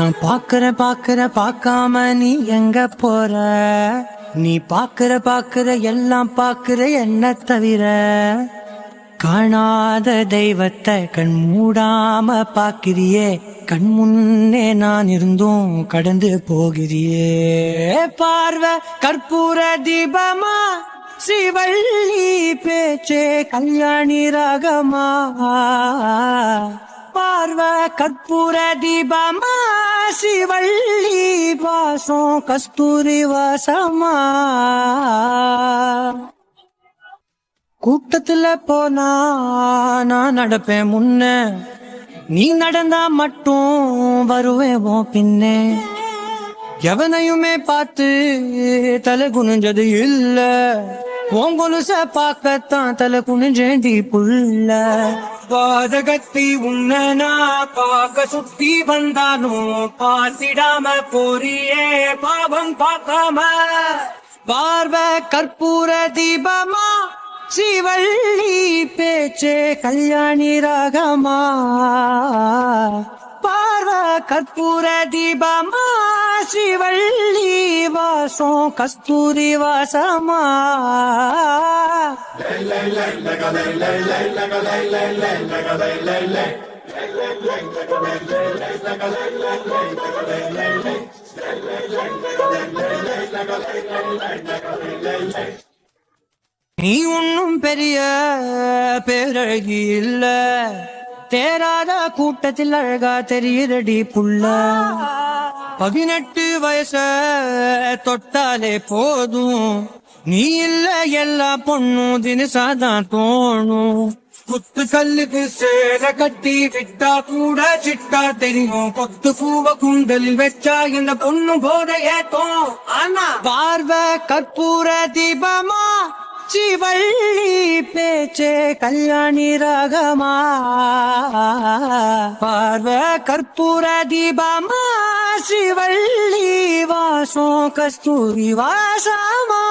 நான் பார்க்காம நீ எங்க போற? நீ பாக்குற எல்லாம் பாக்குற என்ன தவிர. காணாத தெய்வத்தை கண் மூடாம பாக்கிறியே, கண் முன்னே நான் இருந்தும் கடந்து போகிறியே. பார்வை கற்பூர தீபமா, ஸ்ரீவள்ளி பேச்சே கல்யாணி ராகமா. பார்வை கற்பூர தீபமா, ஸ்ரீவள்ளி வாசம் கஸ்தூரி வாசமா. கூட்டத்துல போனா நான் நடப்பேன் முன்ன, நீ நடந்தா மட்டும் வருவேன் உன் பின்னே. எவனையுமே பார்த்து தலை குனிஞ்சது இல்ல, உன் கொலுச பார்க்கத்தான் தலை குனிஞ்சேண்டி புள்ள. பாதகத்தி உன்ன பார்க்க சுத்தி வந்தாலும் பார்த்திடாம போறியே பாவம் பார்க்காம. பார்வை கற்பூர தீபமா, ஸ்ரீவள்ளி பேச்சே கல்யாணி ராகமா. பார்வை கற்பூர தீபமா, ஸ்ரீவள்ளி வாசம் கஸ்தூரி வாசமா. நீ ஒன்னும் பெரிய பேரழகி இல்ல, தேராத கூட்டத்தில் அழகா தெரியுதடி புள்ள. 18 வயச தொட்டாலே போதும், நீ இல்ல எல்லா பொண்ணும் தினசாதான் தோணும். குத்து கல்லுக்கு சேர கட்டி விட்டா கூட சிட்டா தெரியும், கொத்து பூவ குண்டலில் வச்சா இந்த பொண்ணு போத ஏத்தோம். ஆனா பார்வை கற்பூர தீபமா, ஸ்ரீவள்ளி பேச்சே கல்யாணி ராகமா. பார்வை கற்பூர தீபமா, ஸ்ரீவள்ளி வாசம் கஸ்தூரி வாசமா.